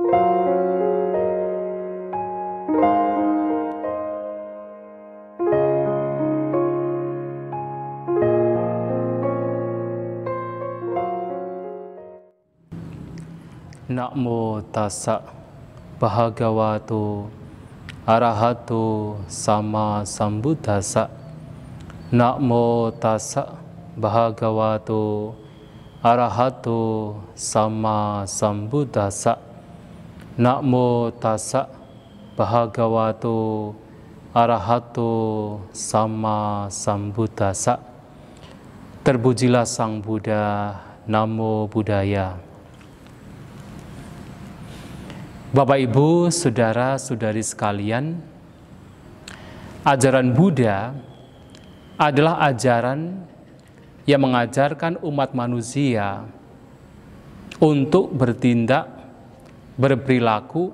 Namo tassa bhagavato arahato sama sambuddhassa. Namo tassa bhagavato arahato sama sambuddhassa. Namo tassa bhagavato arahato sama sambuddhassa. Terpujilah Sang Buddha. Namo Buddhaya. Bapak, Ibu, saudara-saudari sekalian, ajaran Buddha adalah ajaran yang mengajarkan umat manusia untuk bertindak, berperilaku,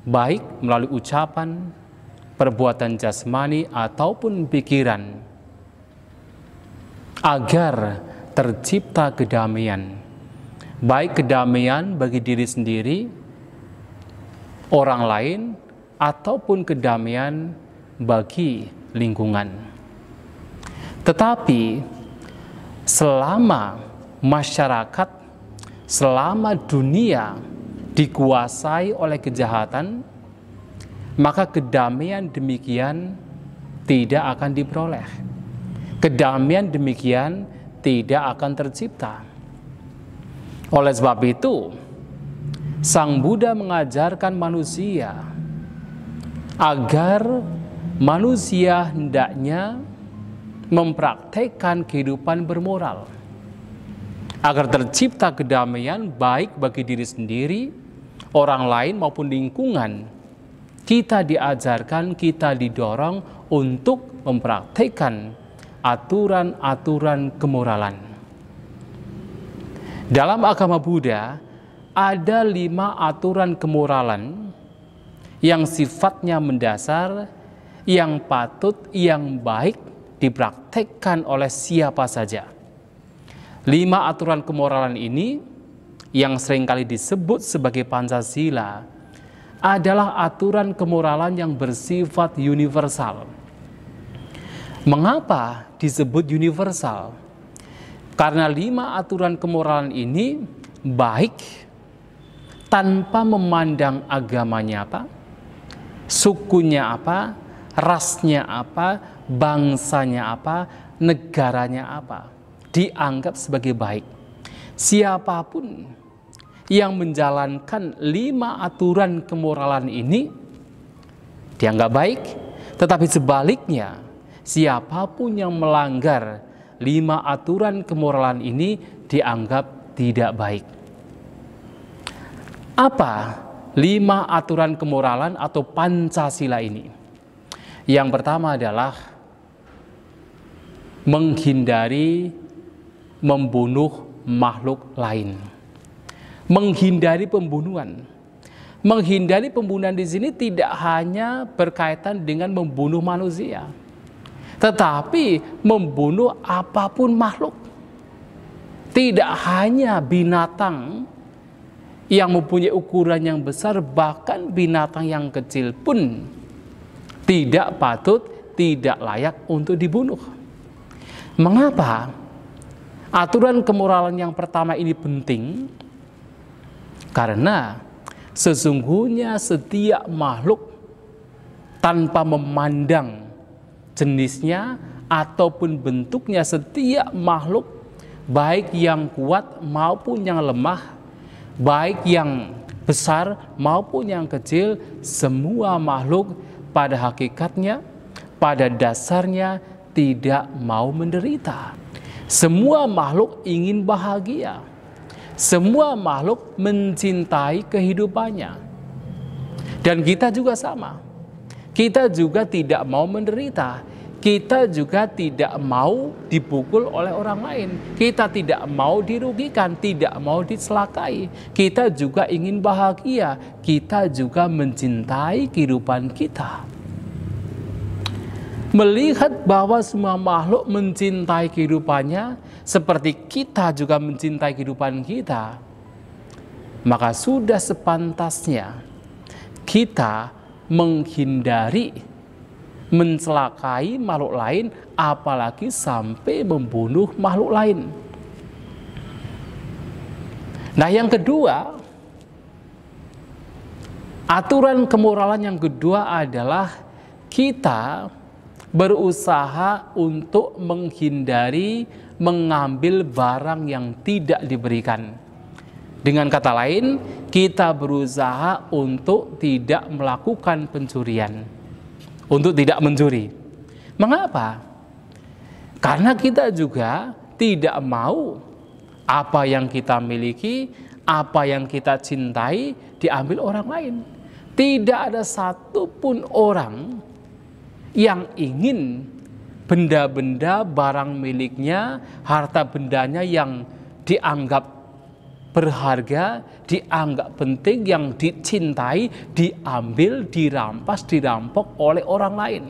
baik melalui ucapan, perbuatan jasmani, ataupun pikiran, agar tercipta kedamaian, baik kedamaian bagi diri sendiri, orang lain, ataupun kedamaian bagi lingkungan. Tetapi selama masyarakat, selama dunia dikuasai oleh kejahatan, maka kedamaian demikian tidak akan diperoleh. Kedamaian demikian tidak akan tercipta. Oleh sebab itu, Sang Buddha mengajarkan manusia agar manusia hendaknya mempraktekkan kehidupan bermoral agar tercipta kedamaian baik bagi diri sendiri, orang lain maupun lingkungan. Kita diajarkan, kita didorong untuk mempraktekkan aturan-aturan kemoralan. Dalam agama Buddha ada 5 aturan kemoralan yang sifatnya mendasar, yang patut, yang baik dipraktekkan oleh siapa saja. 5 aturan kemoralan ini yang seringkali disebut sebagai Pancasila adalah aturan kemoralan yang bersifat universal. Mengapa disebut universal? Karena 5 aturan kemoralan ini baik tanpa memandang agamanya apa, sukunya apa, rasnya apa, bangsanya apa, negaranya apa, dianggap sebagai baik. Siapapun yang menjalankan 5 aturan kemoralan ini dianggap baik, tetapi sebaliknya siapapun yang melanggar 5 aturan kemoralan ini dianggap tidak baik. Apa 5 aturan kemoralan atau Pancasila ini? Yang pertama adalah menghindari membunuh makhluk lain. Menghindari pembunuhan. Menghindari pembunuhan di sini tidak hanya berkaitan dengan membunuh manusia, tetapi membunuh apapun makhluk. Tidak hanya binatang yang mempunyai ukuran yang besar, bahkan binatang yang kecil pun tidak patut, tidak layak untuk dibunuh. Mengapa aturan kemoralan yang pertama ini penting? Karena sesungguhnya setiap makhluk tanpa memandang jenisnya ataupun bentuknya, setiap makhluk baik yang kuat maupun yang lemah, baik yang besar maupun yang kecil, semua makhluk pada hakikatnya, pada dasarnya tidak mau menderita. Semua makhluk ingin bahagia. Semua makhluk mencintai kehidupannya. Dan kita juga sama. Kita juga tidak mau menderita. Kita juga tidak mau dipukul oleh orang lain. Kita tidak mau dirugikan, tidak mau dicelakai. Kita juga ingin bahagia. Kita juga mencintai kehidupan kita. Melihat bahwa semua makhluk mencintai kehidupannya, seperti kita juga mencintai kehidupan kita, maka sudah sepantasnya kita menghindari mencelakai makhluk lain, apalagi sampai membunuh makhluk lain. Nah, yang kedua, aturan kemoralan yang kedua adalah kita berusaha untuk menghindari mengambil barang yang tidak diberikan. Dengan kata lain, kita berusaha untuk tidak melakukan pencurian, untuk tidak mencuri. Mengapa? Karena kita juga tidak mau apa yang kita miliki, apa yang kita cintai diambil orang lain. Tidak ada satupun orang yang ingin benda-benda, barang miliknya, harta bendanya yang dianggap berharga, dianggap penting, yang dicintai, diambil, dirampas, dirampok oleh orang lain.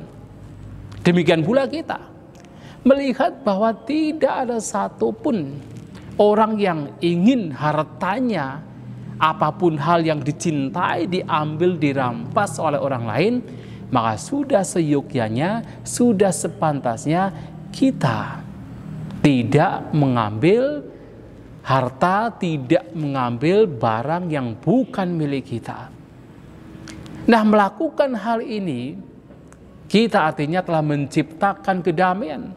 Demikian pula kita melihat bahwa tidak ada satupun orang yang ingin hartanya, apapun hal yang dicintai, diambil, dirampas oleh orang lain. Maka sudah seyogyanya, sudah sepantasnya kita tidak mengambil harta, tidak mengambil barang yang bukan milik kita. Nah, melakukan hal ini, kita artinya telah menciptakan kedamaian.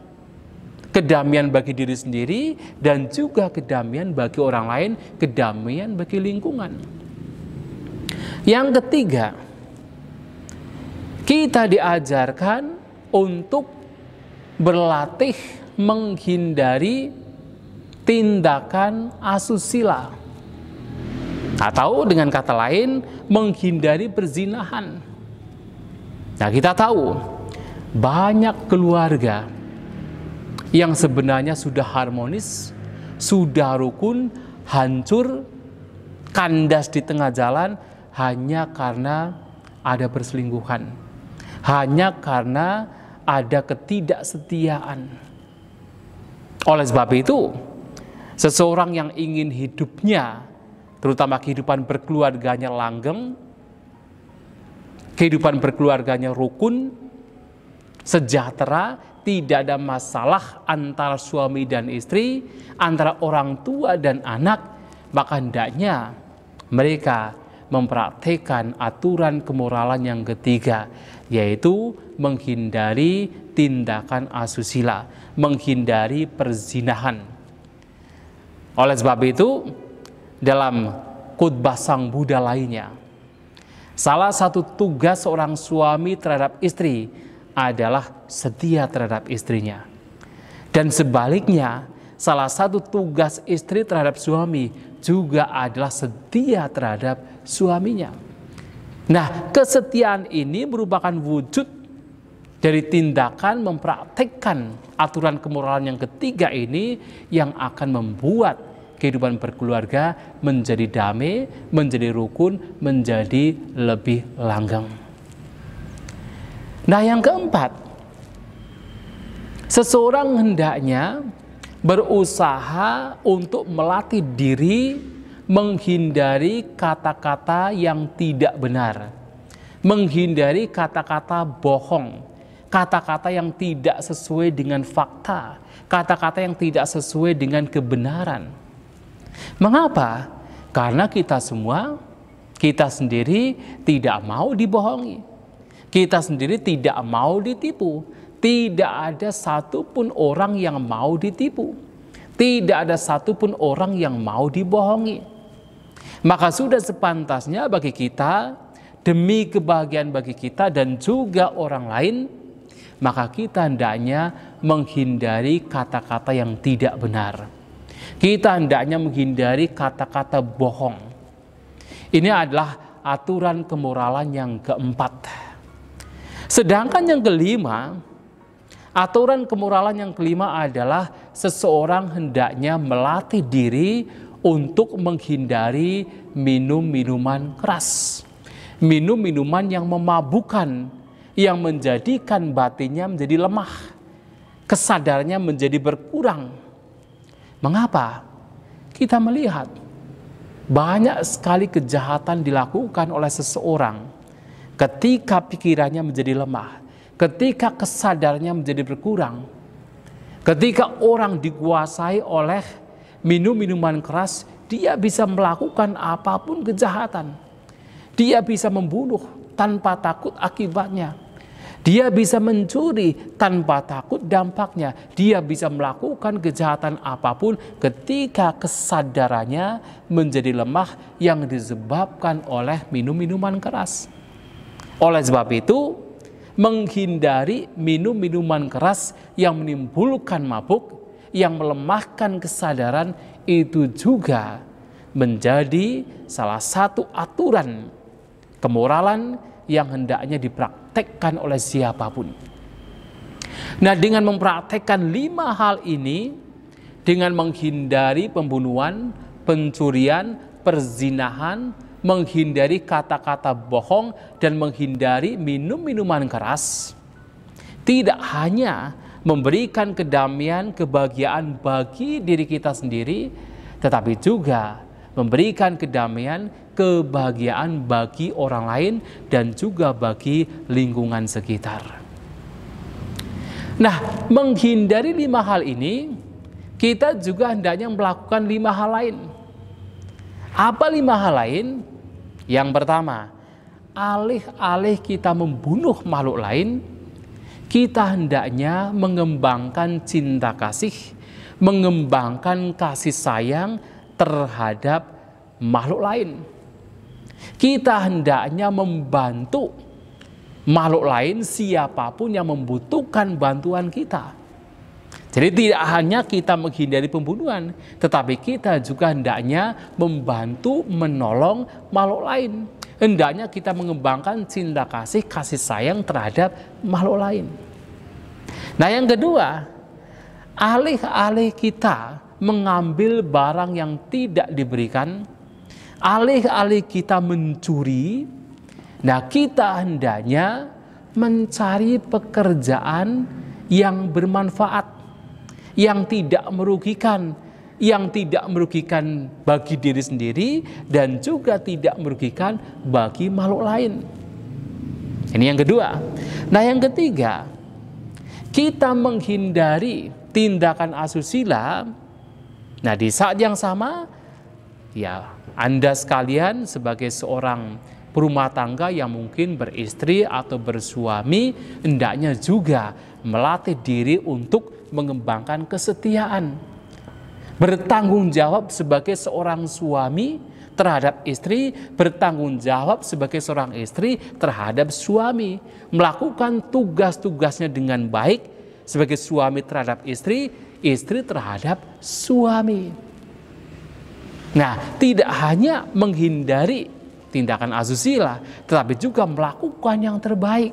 Kedamaian bagi diri sendiri dan juga kedamaian bagi orang lain, kedamaian bagi lingkungan. Yang ketiga, kita diajarkan untuk berlatih menghindari tindakan asusila, atau dengan kata lain menghindari perzinahan. Nah, kita tahu banyak keluarga yang sebenarnya sudah harmonis, sudah rukun, hancur, kandas di tengah jalan hanya karena ada perselingkuhan, hanya karena ada ketidaksetiaan. Oleh sebab itu, seseorang yang ingin hidupnya, terutama kehidupan berkeluarganya langgeng, kehidupan berkeluarganya rukun, sejahtera, tidak ada masalah antara suami dan istri, antara orang tua dan anak, maka hendaknya mereka mempraktikkan aturan kemoralan yang ketiga, yaitu menghindari tindakan asusila, menghindari perzinahan. Oleh sebab itu, dalam khutbah Sang Buddha lainnya, salah satu tugas seorang suami terhadap istri adalah setia terhadap istrinya. Dan sebaliknya, salah satu tugas istri terhadap suami juga adalah setia terhadap suaminya. Nah, kesetiaan ini merupakan wujud dari tindakan mempraktikkan aturan kemoralan yang ketiga ini, yang akan membuat kehidupan berkeluarga menjadi damai, menjadi rukun, menjadi lebih langgeng. Nah, yang keempat, seseorang hendaknya berusaha untuk melatih diri menghindari kata-kata yang tidak benar, menghindari kata-kata bohong, kata-kata yang tidak sesuai dengan fakta, kata-kata yang tidak sesuai dengan kebenaran. Mengapa? Karena kita semua, kita sendiri tidak mau dibohongi. Kita sendiri tidak mau ditipu. Tidak ada satupun orang yang mau ditipu. Tidak ada satupun orang yang mau dibohongi. Maka sudah sepantasnya bagi kita, demi kebahagiaan bagi kita dan juga orang lain, maka kita hendaknya menghindari kata-kata yang tidak benar. Kita hendaknya menghindari kata-kata bohong. Ini adalah aturan kemoralan yang keempat. Sedangkan yang kelima, aturan kemoralan yang kelima adalah seseorang hendaknya melatih diri untuk menghindari minum minuman keras, minum minuman yang memabukkan, yang menjadikan batinnya menjadi lemah, kesadarannya menjadi berkurang. Mengapa? Kita melihat banyak sekali kejahatan dilakukan oleh seseorang ketika pikirannya menjadi lemah, ketika kesadarannya menjadi berkurang, ketika orang dikuasai oleh minum-minuman keras, dia bisa melakukan apapun kejahatan. Dia bisa membunuh tanpa takut akibatnya. Dia bisa mencuri tanpa takut dampaknya. Dia bisa melakukan kejahatan apapun ketika kesadarannya menjadi lemah yang disebabkan oleh minum-minuman keras. Oleh sebab itu, menghindari minum-minuman keras yang menimbulkan mabuk, yang melemahkan kesadaran, itu juga menjadi salah satu aturan kemoralan yang hendaknya dipraktekkan oleh siapapun. Nah, dengan mempraktekkan 5 hal ini, dengan menghindari pembunuhan, pencurian, perzinahan, menghindari kata-kata bohong, dan menghindari minum-minuman keras, tidak hanya memberikan kedamaian, kebahagiaan bagi diri kita sendiri, tetapi juga memberikan kedamaian, kebahagiaan bagi orang lain dan juga bagi lingkungan sekitar. Nah, menghindari 5 hal ini, kita juga hendaknya melakukan 5 hal lain. Apa 5 hal lain? Yang pertama, alih-alih kita membunuh makhluk lain, kita hendaknya mengembangkan cinta kasih, mengembangkan kasih sayang terhadap makhluk lain. Kita hendaknya membantu makhluk lain, siapapun yang membutuhkan bantuan kita. Jadi tidak hanya kita menghindari pembunuhan, tetapi kita juga hendaknya membantu menolong makhluk lain. Hendaknya kita mengembangkan cinta kasih, kasih sayang terhadap makhluk lain. Nah, yang kedua, alih-alih kita mengambil barang yang tidak diberikan, alih-alih kita mencuri, nah kita hendaknya mencari pekerjaan yang bermanfaat, yang tidak merugikan, bagi diri sendiri dan juga tidak merugikan bagi makhluk lain. Ini yang kedua. Nah, yang ketiga, kita menghindari tindakan asusila. Nah, di saat yang sama, ya, Anda sekalian sebagai seorang berumah tangga yang mungkin beristri atau bersuami, hendaknya juga melatih diri untuk mengembangkan kesetiaan. Bertanggung jawab sebagai seorang suami terhadap istri, bertanggung jawab sebagai seorang istri terhadap suami, melakukan tugas-tugasnya dengan baik sebagai suami terhadap istri, istri terhadap suami. Nah, tidak hanya menghindari tindakan asusila, tetapi juga melakukan yang terbaik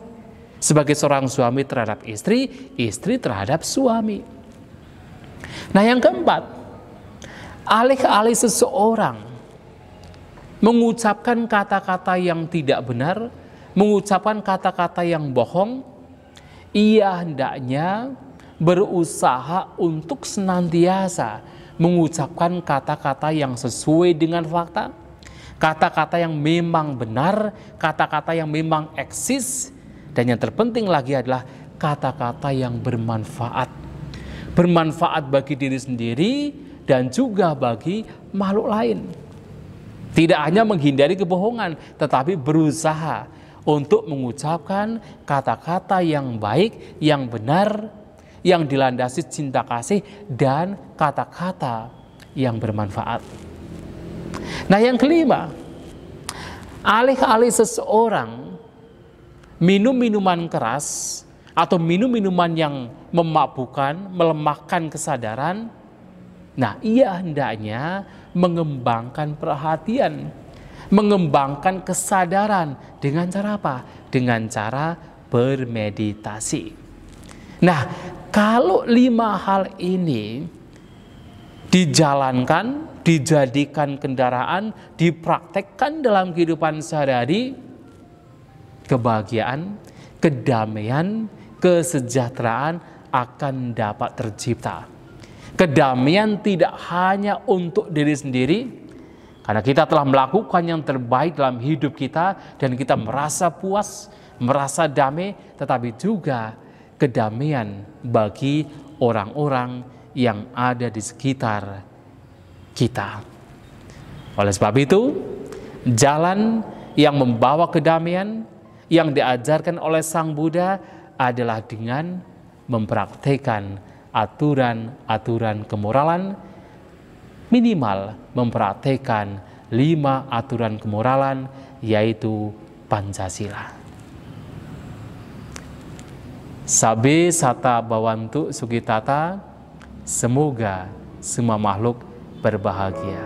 sebagai seorang suami terhadap istri, istri terhadap suami. Nah, yang keempat, alih-alih seseorang mengucapkan kata-kata yang tidak benar, mengucapkan kata-kata yang bohong, ia hendaknya berusaha untuk senantiasa mengucapkan kata-kata yang sesuai dengan fakta, kata-kata yang memang benar, kata-kata yang memang eksis, dan yang terpenting lagi adalah kata-kata yang bermanfaat. Bermanfaat bagi diri sendiri dan juga bagi makhluk lain. Tidak hanya menghindari kebohongan, tetapi berusaha untuk mengucapkan kata-kata yang baik, yang benar, yang dilandasi cinta kasih, dan kata-kata yang bermanfaat. Nah, yang kelima, alih-alih seseorang minum minuman keras atau minum minuman yang memabukkan, melemahkan kesadaran, nah ia hendaknya mengembangkan perhatian, mengembangkan kesadaran dengan cara apa? Dengan cara bermeditasi. Nah, kalau 5 hal ini dijalankan, dijadikan kendaraan, dipraktekkan dalam kehidupan sehari-hari, kebahagiaan, kedamaian, kesejahteraan akan dapat tercipta. Kedamaian tidak hanya untuk diri sendiri, Karena kita telah melakukan yang terbaik dalam hidup kita dan kita merasa puas, merasa damai, tetapi juga kedamaian bagi orang-orang yang ada di sekitar kita. Oleh sebab itu, jalan yang membawa kedamaian yang diajarkan oleh Sang Buddha adalah dengan mempraktekkan aturan-aturan kemoralan, minimal mempraktekkan 5 aturan kemoralan, yaitu Pancasila. Sabe sata bawantu sukitata, semoga semua makhluk berbahagia.